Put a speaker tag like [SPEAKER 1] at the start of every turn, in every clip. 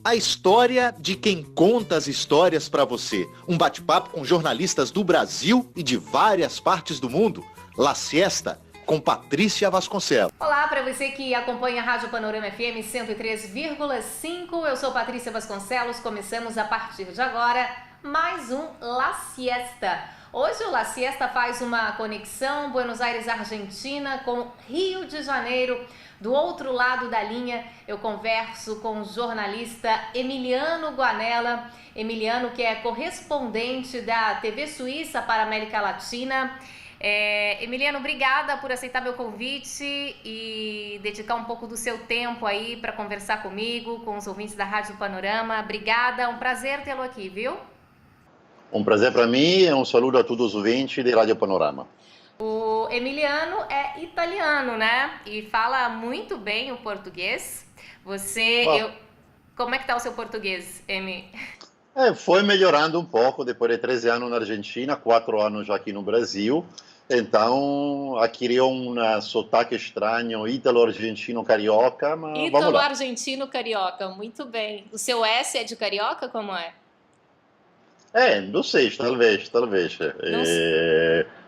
[SPEAKER 1] A história de quem conta as histórias para você. Um bate-papo com jornalistas do Brasil e de várias partes do mundo. La Siesta, com Patrícia Vasconcelos.
[SPEAKER 2] Olá para você que acompanha a Rádio Panorama FM 103,5. Eu sou Patrícia Vasconcelos. Começamos a partir de agora mais um La Siesta. Hoje o La Siesta faz uma conexão Buenos Aires, Argentina, com Rio de Janeiro. Do outro lado da linha, eu converso com o jornalista Emiliano Guanella. Emiliano, que é correspondente da TV Suíça para a América Latina. Emiliano, obrigada por aceitar meu convite e dedicar um pouco do seu tempo aí para conversar comigo, com os ouvintes da Rádio Panorama. Obrigada, um prazer tê-lo aqui, viu?
[SPEAKER 3] Um prazer para mim e um saludo a todos os ouvintes de Rádio Panorama.
[SPEAKER 2] O Emiliano é italiano, né? E fala muito bem o português. Como é que tá o seu português, Emi?
[SPEAKER 3] Foi melhorando um pouco depois de 13 anos na Argentina, 4 anos já aqui no Brasil. Então, adquiriu um sotaque estranho, ítalo-argentino-carioca, mas vamos lá.
[SPEAKER 2] Ítalo-argentino-carioca, muito bem. O seu S é de carioca, como é?
[SPEAKER 3] Não sei, talvez.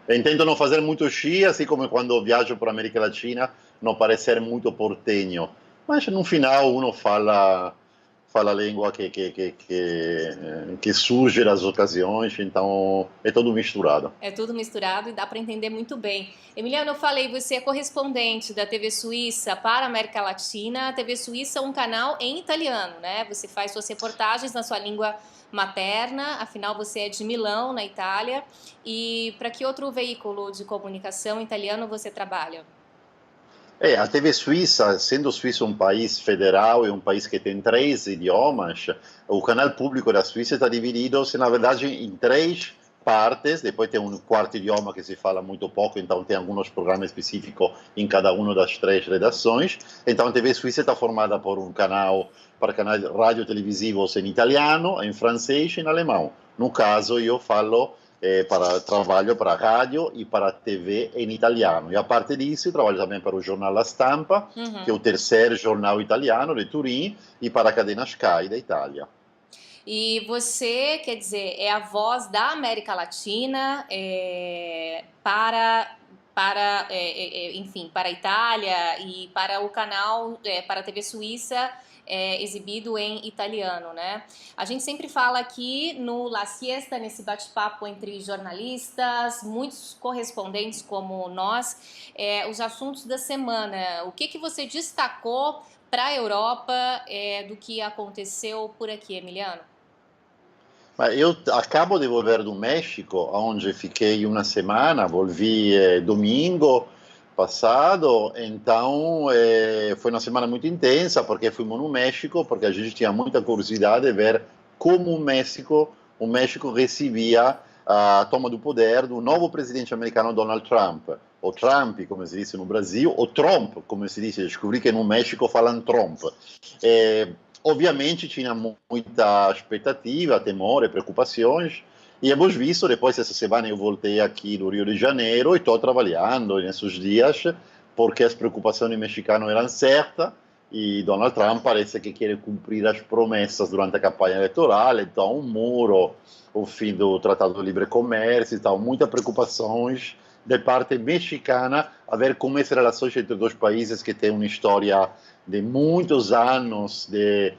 [SPEAKER 3] Tento não fazer muito xi, assim como quando viajo para a América Latina, não parecer muito portenho. Mas no final uno fala a língua que surge das ocasiões, então é tudo misturado.
[SPEAKER 2] É tudo misturado e dá para entender muito bem. Emiliano, eu falei, você é correspondente da TV Suíça para a América Latina. A TV Suíça é um canal em italiano, né? Você faz suas reportagens na sua língua materna, afinal você é de Milão, na Itália. E para que outro veículo de comunicação italiano você trabalha?
[SPEAKER 3] A TV Suíça, sendo Suíça um país federal e um país que tem 3 idiomas, o canal público da Suíça está dividido, na verdade, em 3 partes. Depois tem um quarto idioma que se fala muito pouco, então tem alguns programas específicos em cada uma das 3 redações. Então a TV Suíça está formada por um canal para canais radio-televisivos em italiano, em francês e em alemão. No caso, eu falo trabalho para a rádio e para a TV em italiano. E a parte disso, eu trabalho também para o jornal La Stampa, que é o terceiro jornal italiano de Turim, e para a cadena Sky da Itália.
[SPEAKER 2] E você, quer dizer, é a voz da América Latina para a Itália e para o canal, para a TV Suíça, exibido em italiano, né? A gente sempre fala aqui no La Siesta, nesse bate-papo entre jornalistas, muitos correspondentes como nós, os assuntos da semana. O que você destacou para a Europa do que aconteceu por aqui, Emiliano?
[SPEAKER 3] Eu acabo de voltar do México, onde fiquei uma semana, volvi domingo passado, então foi uma semana muito intensa, porque fomos no México, porque a gente tinha muita curiosidade de ver como o México recebia a toma do poder do novo presidente americano Donald Trump. O Trump, como se diz no Brasil, o Trump, como se diz, descobri que no México falam Trump. Obviamente tinha muita expectativa, temor e preocupações, e hemos visto, depois dessa semana eu voltei aqui no Rio de Janeiro e estou trabalhando nesses dias, porque as preocupações mexicanas eram certas, e Donald Trump parece que quer cumprir as promessas durante a campanha eleitoral, então um muro, o fim do Tratado de Livre Comércio, então muitas preocupações da parte mexicana, a ver como essas relações entre dois países que têm uma história de muitos anos de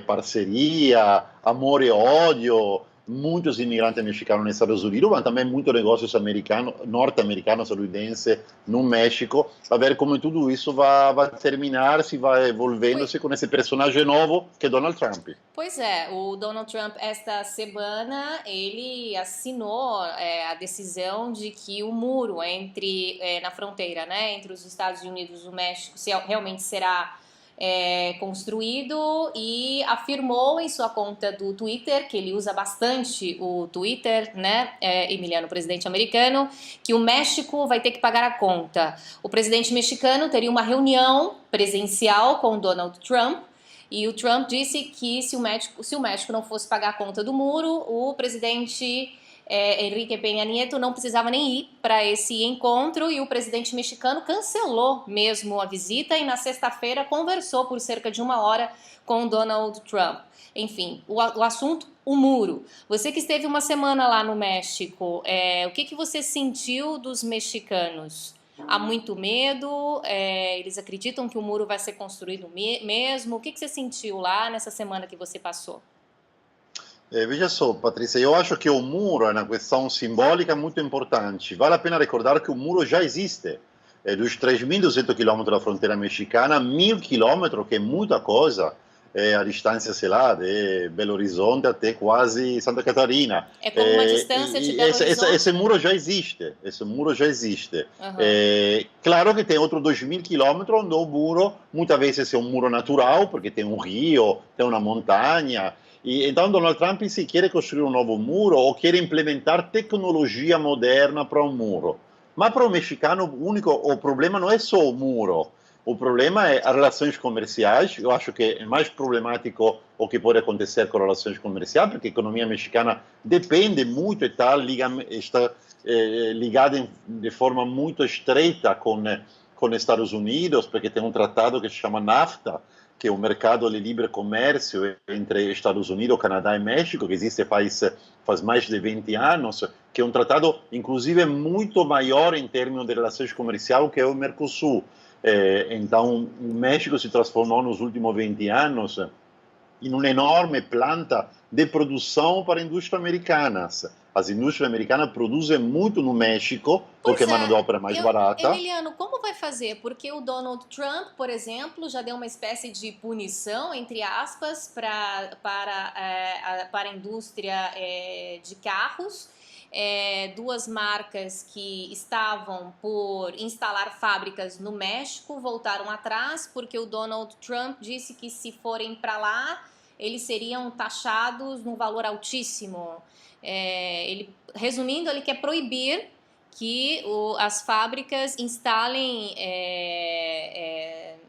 [SPEAKER 3] parceria, amor e ódio, muitos imigrantes mexicanos nos Estados Unidos, mas também muitos negócios norte-americanos, estadunidenses no México, a ver como tudo isso vai terminar, se vai envolvendo-se com esse personagem novo que é Donald Trump.
[SPEAKER 2] Pois é, o Donald Trump esta semana, ele assinou a decisão de que o muro na fronteira, né, entre os Estados Unidos e o México realmente será construído, e afirmou em sua conta do Twitter, que ele usa bastante o Twitter, né, Emiliano, presidente americano, que o México vai ter que pagar a conta. O presidente mexicano teria uma reunião presencial com o Donald Trump, e o Trump disse que se o México não fosse pagar a conta do muro, o presidente Enrique Peña Nieto não precisava nem ir para esse encontro e o presidente mexicano cancelou mesmo a visita e na sexta-feira conversou por cerca de 1 hora com Donald Trump. Enfim, o assunto, o muro. Você que esteve uma semana lá no México, o que você sentiu dos mexicanos? Há muito medo? Eles acreditam que o muro vai ser construído mesmo? O que você sentiu lá nessa semana que você passou?
[SPEAKER 3] Veja só, Patrícia, eu acho que o muro é uma questão simbólica muito importante. Vale a pena recordar que o muro já existe. Dos 3.200 quilômetros da fronteira mexicana, 1.000 quilômetros, que é muita coisa, a distância, sei lá, de Belo Horizonte até quase Santa Catarina.
[SPEAKER 2] É como uma distância de Belo Horizonte?
[SPEAKER 3] Esse muro já existe. Esse muro já existe.
[SPEAKER 2] Uhum.
[SPEAKER 3] Claro que tem outros 2.000 quilômetros onde o muro, muitas vezes é um muro natural, porque tem um rio, tem uma montanha. E então Donald Trump, se quer construir um novo muro ou quer implementar tecnologia moderna para um muro. Mas para o mexicano, o problema não é só o muro. O problema é as relações comerciais. Eu acho que é mais problemático o que pode acontecer com relações comerciais, porque a economia mexicana depende muito e está ligada de forma muito estreita com os Estados Unidos, porque tem um tratado que se chama NAFTA, que é o mercado de livre comércio entre Estados Unidos, Canadá e México, que existe faz mais de 20 anos, que é um tratado, inclusive, muito maior em termos de relações comerciais que é o Mercosul. Então, o México se transformou nos últimos 20 anos em uma enorme planta de produção para a indústria americana. As indústrias americanas produzem muito no México, porque a mão de obra é mais barata.
[SPEAKER 2] Emiliano, como vai fazer? Porque o Donald Trump, por exemplo, já deu uma espécie de punição, entre aspas, para a indústria de carros. Duas marcas que estavam por instalar fábricas no México voltaram atrás porque o Donald Trump disse que se forem para lá eles seriam taxados num valor altíssimo. Resumindo, ele quer proibir que as fábricas instalem,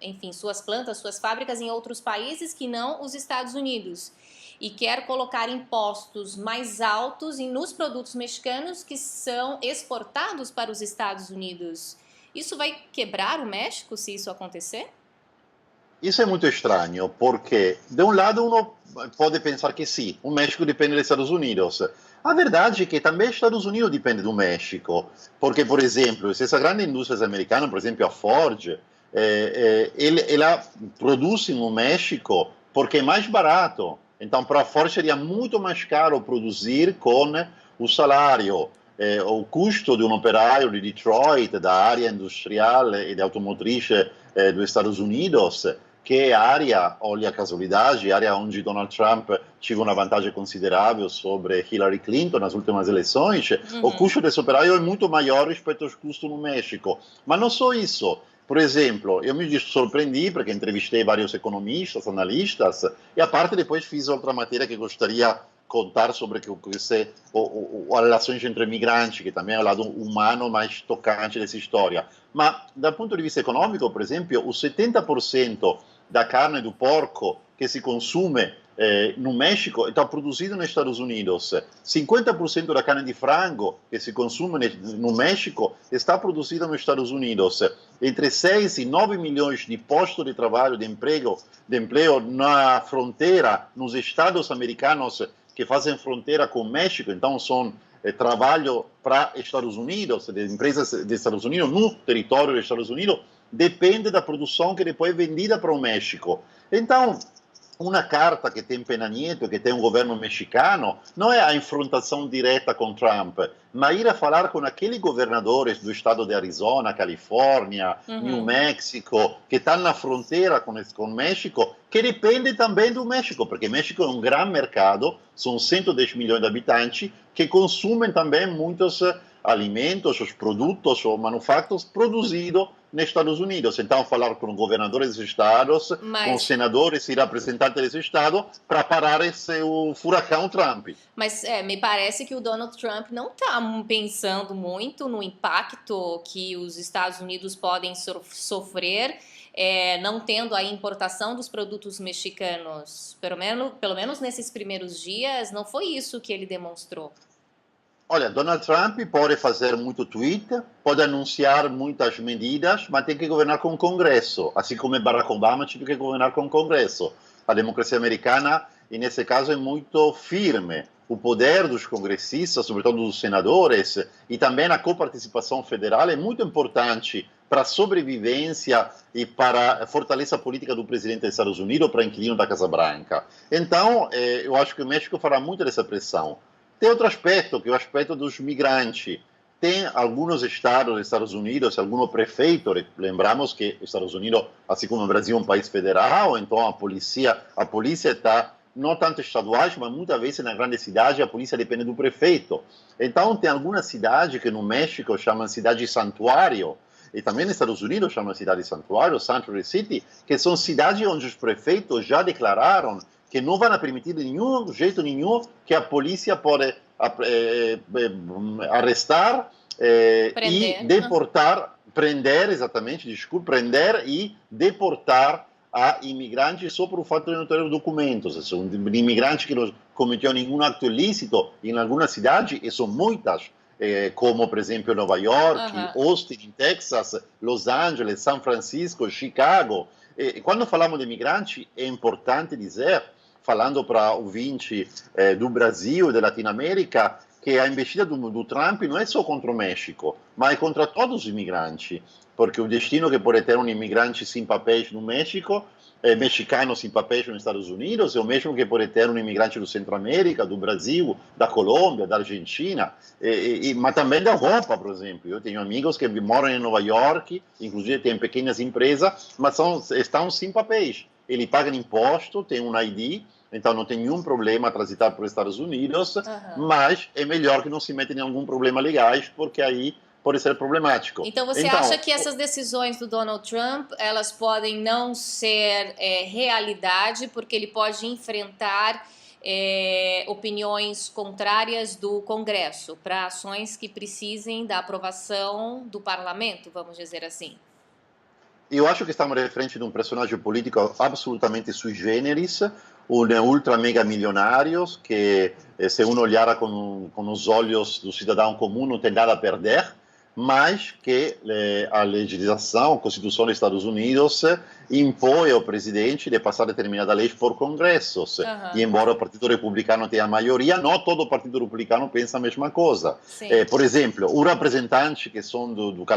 [SPEAKER 2] enfim, suas plantas, suas fábricas em outros países que não os Estados Unidos. E quer colocar impostos mais altos nos produtos mexicanos que são exportados para os Estados Unidos. Isso vai quebrar o México se isso acontecer?
[SPEAKER 3] Isso é muito estranho, porque, de um lado, uno pode pensar que sim, o México depende dos Estados Unidos. A verdade é que também os Estados Unidos dependem do México, porque, por exemplo, essa grande indústria americana, por exemplo, a Ford, ela produz no México porque é mais barato. Então, para a Ford seria muito mais caro produzir com o salário, o custo de um operário de Detroit, da área industrial e de automotriz dos Estados Unidos, que é a área, olha a casualidade, a área onde Donald Trump teve uma vantagem considerável sobre Hillary Clinton nas últimas eleições. O custo desse operário é muito maior respeito aos custos no México. Mas não só isso. Por exemplo, eu me surpreendi porque entrevistei vários economistas, analistas, e a parte depois fiz outra matéria que gostaria de contar sobre as relações entre migrantes, que também é o lado humano mais tocante dessa história. Mas, do ponto de vista econômico, por exemplo, o 70% da carne do porco que se consome no México está produzido nos Estados Unidos. 50% da carne de frango que se consome no México está produzida nos Estados Unidos. Entre 6 e 9 milhões de postos de trabalho, de emprego na fronteira, nos estados americanos que fazem fronteira com o México, então são trabalho para Estados Unidos, de empresas dos Estados Unidos, no território dos Estados Unidos, depende da produção que depois é vendida para o México. Então, uma carta que tem Peña Nieto, que tem um governo mexicano, não é a enfrentação direta com Trump, mas ir a falar com aqueles governadores do estado de Arizona, Califórnia, New Mexico, que estão na fronteira com o México, que depende também do México, porque o México é um grande mercado, são 110 milhões de habitantes, que consumem também muitos alimentos, os produtos, os manufactos produzidos nos Estados Unidos. Então, falar com governadores dos estados, com senadores e representantes desse estado, para parar o furacão Trump.
[SPEAKER 2] Mas me parece que o Donald Trump não está pensando muito no impacto que os Estados Unidos podem sofrer, não tendo a importação dos produtos mexicanos. Pelo menos nesses primeiros dias, não foi isso que ele demonstrou.
[SPEAKER 3] Olha, Donald Trump pode fazer muito tweet, pode anunciar muitas medidas, mas tem que governar com o Congresso, assim como Barack Obama tive que governar com o Congresso. A democracia americana, nesse caso, é muito firme. O poder dos congressistas, sobretudo dos senadores, e também a coparticipação federal é muito importante para a sobrevivência e para a fortaleza política do presidente dos Estados Unidos, para inquilino da Casa Branca. Então, eu acho que o México fará muito dessa pressão. Tem outro aspecto, que é o aspecto dos migrantes. Tem alguns estados dos Estados Unidos, alguns prefeitos, lembramos que os Estados Unidos, assim como o Brasil, é um país federal, então a polícia está, não tanto estaduais, mas muitas vezes na grande cidade a polícia depende do prefeito. Então tem algumas cidades que no México chamam cidade santuário, e também nos Estados Unidos chamam cidade santuário, Sanctuary City, que são cidades onde os prefeitos já declararam que não vão permitir de jeito nenhum que a polícia pode arrestar e deportar, prender e deportar a imigrantes só por o fato de não ter documentos. Ou seja, um imigrante que não cometeu nenhum ato ilícito em alguma cidade, e são muitas, como, por exemplo, Nova York, Austin, em Texas, Los Angeles, São Francisco, Chicago. E quando falamos de imigrante, é importante dizer, falando para ouvinte do Brasil e da Latinoamérica, que a investida do Trump não é só contra o México, mas contra todos os imigrantes, porque o destino que pode ter um imigrante sem papéis no México, mexicano sem papéis nos Estados Unidos, é o mesmo que pode ter um imigrante do Centro-América, do Brasil, da Colômbia, da Argentina, mas também da Europa, por exemplo. Eu tenho amigos que moram em Nova York, inclusive têm pequenas empresas, mas estão sem papéis. Ele paga imposto, tem um ID, então não tem nenhum problema a transitar por Estados Unidos, mas é melhor que não se metam em algum problema legais, porque aí pode ser problemático.
[SPEAKER 2] Então você acha que essas decisões do Donald Trump, elas podem não ser realidade, porque ele pode enfrentar opiniões contrárias do Congresso para ações que precisem da aprovação do parlamento, vamos dizer assim?
[SPEAKER 3] Eu acho que estamos à frente de um personagem político absolutamente sui generis, um ultra mega milionário que, se uno olhar com os olhos do cidadão comum, não tem nada a perder, mas que a legislação, a Constituição dos Estados Unidos impõe ao presidente de passar determinadas leis por congressos. E embora o Partido Republicano tenha a maioria, não todo o Partido Republicano pensa a mesma coisa. Por exemplo, o representante que são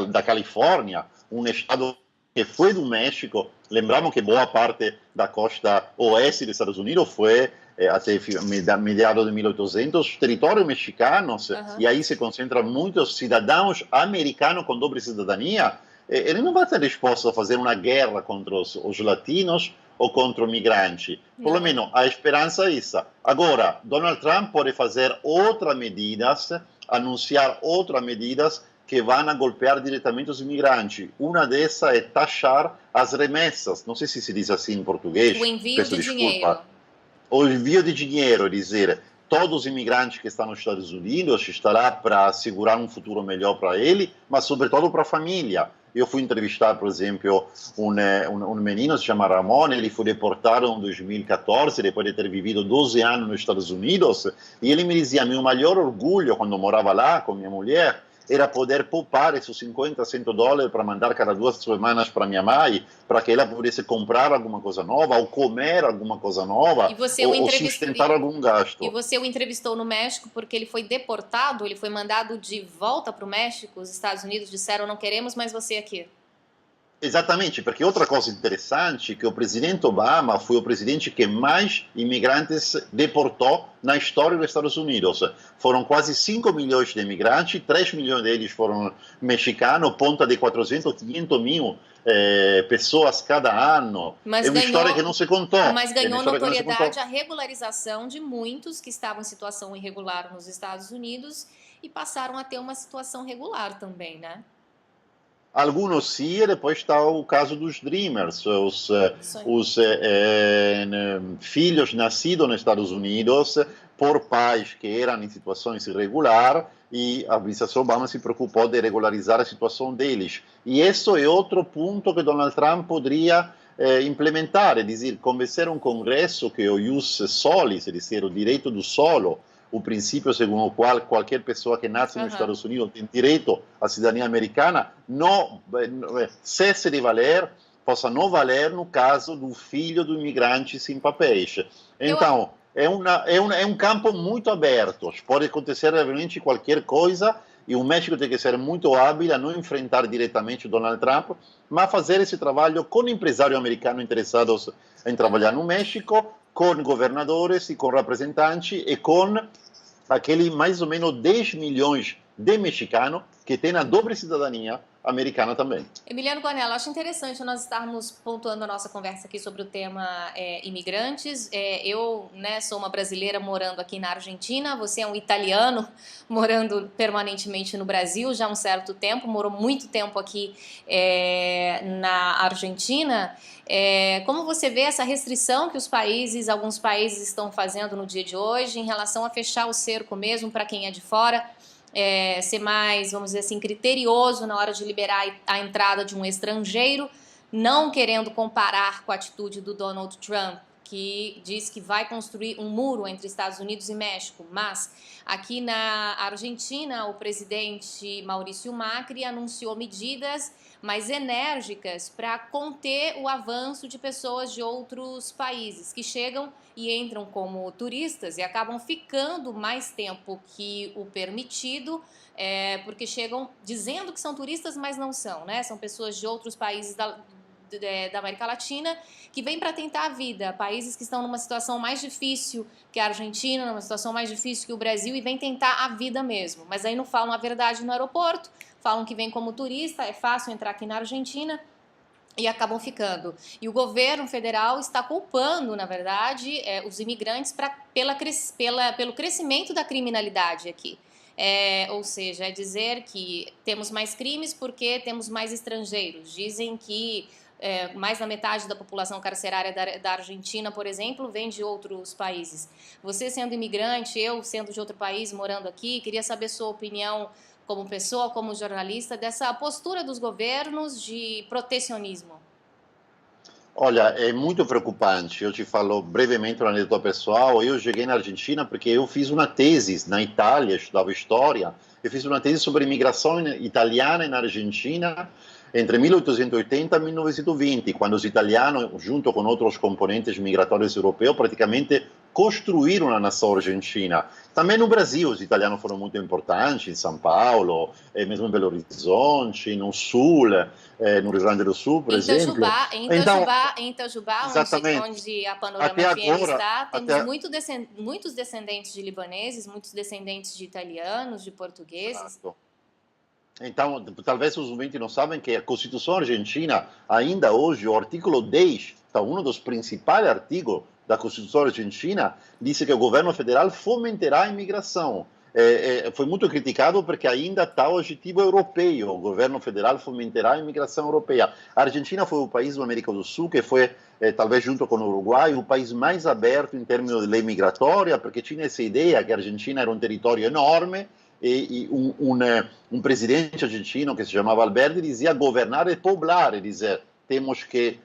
[SPEAKER 3] da Califórnia, um estado que foi do México, lembramos que boa parte da costa oeste dos Estados Unidos foi, até meados de 1800, território mexicano, e aí se concentram muitos cidadãos americanos com dupla cidadania. Ele não vai estar disposto a fazer uma guerra contra os latinos ou contra o migrante. Pelo menos a esperança é essa. Agora, Donald Trump pode fazer outras medidas, anunciar outras medidas que vão golpear diretamente os imigrantes. Uma dessas é taxar as remessas. Não sei se diz assim em português.
[SPEAKER 2] O envio de dinheiro.
[SPEAKER 3] O envio de dinheiro, dizer, todos os imigrantes que estão nos Estados Unidos estará para assegurar um futuro melhor para ele, mas sobretudo para a família. Eu fui entrevistar, por exemplo, um menino, se chama Ramon, ele foi deportado em 2014, depois de ter vivido 12 anos nos Estados Unidos, e ele me dizia, meu maior orgulho, quando morava lá com minha mulher, era poder poupar esses 50, 100 dólares para mandar cada 2 semanas para minha mãe, para que ela pudesse comprar alguma coisa nova, ou comer alguma coisa nova, ou sustentar algum gasto.
[SPEAKER 2] E você o entrevistou no México porque ele foi deportado, ele foi mandado de volta para o México, os Estados Unidos disseram, não queremos mais você aqui.
[SPEAKER 3] Exatamente, porque outra coisa interessante é que o presidente Obama foi o presidente que mais imigrantes deportou na história dos Estados Unidos. Foram quase 5 milhões de imigrantes, 3 milhões deles foram mexicanos, ponta de 400, 500 mil pessoas cada ano.
[SPEAKER 2] Mas
[SPEAKER 3] é uma história que não se contou.
[SPEAKER 2] Mas ganhou notoriedade a regularização de muitos que estavam em situação irregular nos Estados Unidos e passaram a ter uma situação regular também, né?
[SPEAKER 3] Alguns sim, e depois está o caso dos Dreamers, os filhos nascidos nos Estados Unidos por pais que eram em situações irregulares, e a administração Obama se preocupou de regularizar a situação deles. E esse é outro ponto que Donald Trump poderia implementar, é dizer, convencer um Congresso que o ius soli, é dizer, o direito do solo, o princípio segundo o qual qualquer pessoa que nasce nos Estados Unidos tem direito à cidadania americana, não cesse de valer, possa não valer no caso do filho do imigrante sem papéis. Então, é um campo muito aberto, pode acontecer realmente qualquer coisa, e o México tem que ser muito hábil a não enfrentar diretamente o Donald Trump, mas fazer esse trabalho com empresários americanos interessados em trabalhar no México, com governadores e com representantes e com aquele mais ou menos 10 milhões de mexicanos que têm a dobre cidadania americana também.
[SPEAKER 2] Emiliano Guanella, acho interessante nós estarmos pontuando a nossa conversa aqui sobre o tema imigrantes. Eu sou uma brasileira morando aqui na Argentina, você é um italiano morando permanentemente no Brasil já há um certo tempo, morou muito tempo aqui na Argentina. Como você vê essa restrição que alguns países estão fazendo no dia de hoje em relação a fechar o cerco mesmo para quem é de fora? Ser mais, vamos dizer assim, criterioso na hora de liberar a entrada de um estrangeiro, não querendo comparar com a atitude do Donald Trump, que diz que vai construir um muro entre Estados Unidos e México, mas aqui na Argentina o presidente Maurício Macri anunciou medidas mais enérgicas para conter o avanço de pessoas de outros países que chegam e entram como turistas e acabam ficando mais tempo que o permitido, porque chegam dizendo que são turistas, mas não são, né? São pessoas de outros países da América Latina que vêm para tentar a vida, países que estão numa situação mais difícil que a Argentina, numa situação mais difícil que o Brasil, e vêm tentar a vida mesmo, mas aí não falam a verdade no aeroporto, falam que vem como turista, é fácil entrar aqui na Argentina e acabam ficando. E o governo federal está culpando, na verdade, os imigrantes pelo crescimento da criminalidade aqui. Ou seja, é dizer que temos mais crimes porque temos mais estrangeiros. Dizem que mais da metade da população carcerária da Argentina, por exemplo, vem de outros países. Você sendo imigrante, eu sendo de outro país, morando aqui, queria saber sua opinião como pessoa, como jornalista, dessa postura dos governos de protecionismo.
[SPEAKER 3] Olha, é muito preocupante. Eu te falo brevemente uma anedota pessoal. Eu cheguei na Argentina porque eu fiz uma tese na Itália, estudava história. Eu fiz uma tese sobre imigração italiana na Argentina entre 1880 e 1920, quando os italianos, junto com outros componentes migratórios europeus, praticamente construíram a nação argentina. Também no Brasil, os italianos foram muito importantes, em São Paulo, mesmo em Belo Horizonte, no Sul, no Rio Grande do Sul, por exemplo.
[SPEAKER 2] Em Itajubá, onde a Panorama FM está, temos muitos descendentes de libaneses, muitos descendentes de italianos, de portugueses.
[SPEAKER 3] Exato. Então, talvez os ouvintes não sabem que a Constituição Argentina, ainda hoje, o artigo 10, um dos principais artigos da Constituição Argentina, diz que o governo federal fomentará a imigração. Foi muito criticado porque ainda está o objetivo europeu, o governo federal fomentará a imigração europeia. A Argentina foi o país da América do Sul que foi, talvez junto com o Uruguai, o país mais aberto em termos de lei migratória, porque tinha essa ideia que a Argentina era um território enorme, e um presidente argentino que se chamava Alberti dizia governar é poblar, dizer, temos que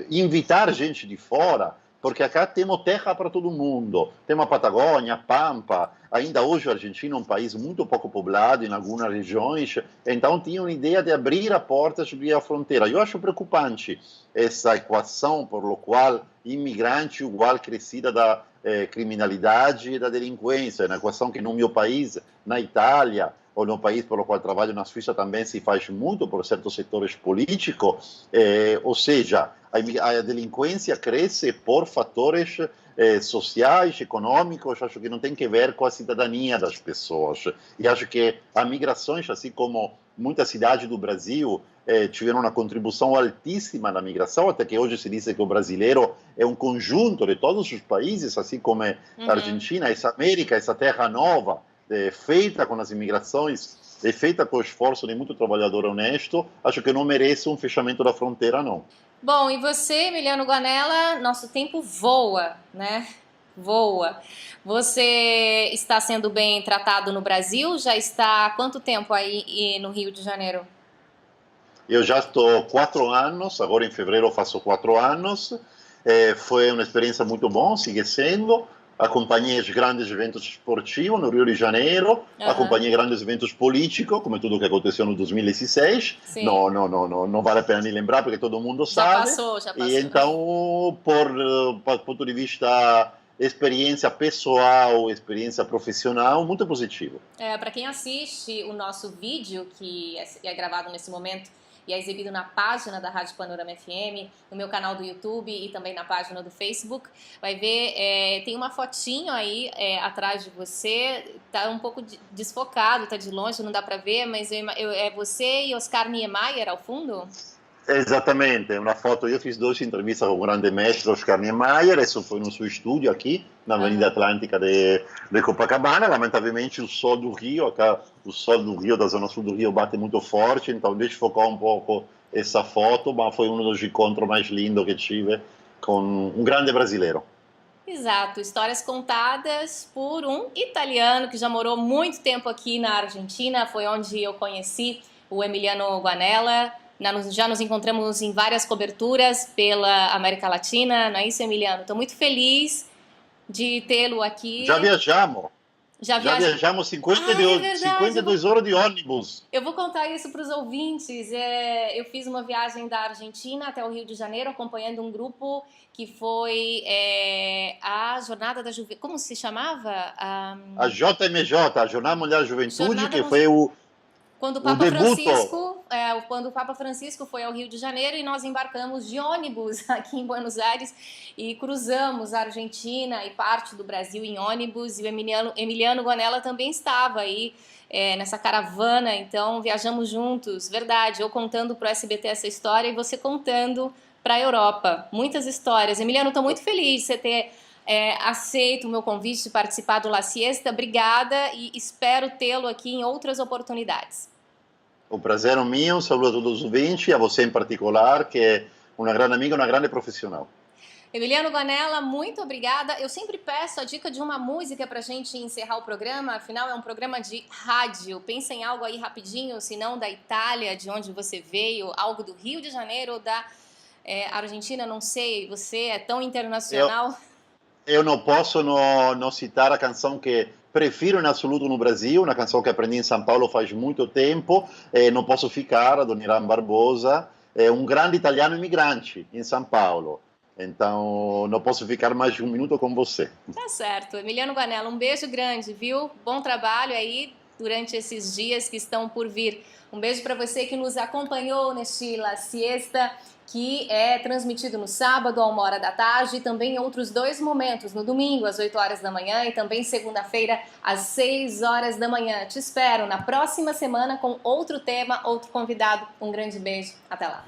[SPEAKER 3] invitar gente de fora, porque acá temos terra para todo mundo, temos a Patagônia, a Pampa, ainda hoje a Argentina é um país muito pouco poblado em algumas regiões, então tinha uma ideia de abrir a porta, abrir a fronteira. Eu acho preocupante essa equação por la qual imigrante igual crescida da criminalidade e da delinquência, uma equação que no meu país, na Itália, ou no país pelo qual trabalho, na Suíça, também se faz muito por certos setores políticos, ou seja, a delinquência cresce por fatores sociais, econômicos, acho que não tem que ver com a cidadania das pessoas. E acho que as migrações, assim como muitas cidades do Brasil tiveram uma contribuição altíssima na migração, até que hoje se diz que o brasileiro é um conjunto de todos os países, assim como a Argentina, essa América, essa terra nova, feita com as imigrações, feita com o esforço de muito trabalhador honesto, acho que não merece um fechamento da fronteira, não.
[SPEAKER 2] Bom, e você, Emiliano Guanella, nosso tempo voa, né? Voa. Você está sendo bem tratado no Brasil? Já está há quanto tempo aí no Rio de Janeiro?
[SPEAKER 3] Eu já estou 4 anos, agora em fevereiro faço 4 anos. Foi uma experiência muito boa, sigue sendo. acompanhei os grandes eventos esportivos no Rio de Janeiro, acompanhei grandes eventos políticos, como tudo que aconteceu no 2016. Não vale a pena nem lembrar, porque todo mundo sabe.
[SPEAKER 2] Já passou.
[SPEAKER 3] E então, por ponto de vista experiência pessoal, experiência profissional, muito positivo.
[SPEAKER 2] Para quem assiste o nosso vídeo, que é gravado nesse momento e é exibido na página da Rádio Panorama FM, no meu canal do YouTube e também na página do Facebook, vai ver, tem uma fotinho aí atrás de você, tá um pouco desfocado, tá de longe, não dá para ver, mas é você e Oscar Niemeyer ao fundo?
[SPEAKER 3] Exatamente, uma foto, eu fiz 2 entrevistas com o grande mestre Oscar Niemeyer, isso foi no seu estúdio aqui, na Avenida Atlântica de Copacabana. Lamentavelmente o sol do Rio, o sol do Rio, da zona sul do Rio, bate muito forte, então deixa eu focar um pouco essa foto, mas foi um dos encontros mais lindos que tive com um grande brasileiro.
[SPEAKER 2] Exato, histórias contadas por um italiano que já morou muito tempo aqui na Argentina, foi onde eu conheci o Emiliano Guanella. Já nos encontramos em várias coberturas pela América Latina, não é isso, Emiliano? Estou muito feliz de tê-lo aqui.
[SPEAKER 3] Já viajamos. Já viajamos 52 horas de ônibus.
[SPEAKER 2] Eu vou contar isso para os ouvintes. Eu fiz uma viagem da Argentina até o Rio de Janeiro, acompanhando um grupo que foi a Jornada da Juventude. Como se chamava?
[SPEAKER 3] A JMJ, a Jornada Mundial da Juventude, que foi
[SPEAKER 2] quando o Papa Francisco foi ao Rio de Janeiro, e nós embarcamos de ônibus aqui em Buenos Aires e cruzamos a Argentina e parte do Brasil em ônibus, e o Emiliano Guanella também estava aí nessa caravana, então viajamos juntos, verdade, eu contando para o SBT essa história e você contando para a Europa, muitas histórias. Emiliano, estou muito feliz de você ter aceito o meu convite de participar do La Siesta. Obrigada e espero tê-lo aqui em outras oportunidades.
[SPEAKER 3] O prazer é meu, um saludo a todos os ouvintes e a você em particular, que é uma grande amiga, uma grande profissional.
[SPEAKER 2] Emiliano Guanella, muito obrigada. Eu sempre peço a dica de uma música para a gente encerrar o programa, afinal é um programa de rádio. Pensa em algo aí rapidinho, se não da Itália, de onde você veio, algo do Rio de Janeiro ou da Argentina, não sei, você é tão internacional.
[SPEAKER 3] Eu não posso não citar a canção que prefiro em absoluto no Brasil, uma canção que aprendi em São Paulo faz muito tempo, não posso ficar, Adoniran Barbosa, é um grande italiano imigrante em São Paulo, então não posso ficar mais de um minuto com você.
[SPEAKER 2] Tá certo, Emiliano Guanella, um beijo grande, viu? Bom trabalho aí durante esses dias que estão por vir. Um beijo para você que nos acompanhou neste La Siesta, que é transmitido no sábado, a 13h, e também em outros 2 momentos, no domingo, às 8 horas da manhã, e também segunda-feira, às 6 horas da manhã. Te espero na próxima semana com outro tema, outro convidado. Um grande beijo. Até lá.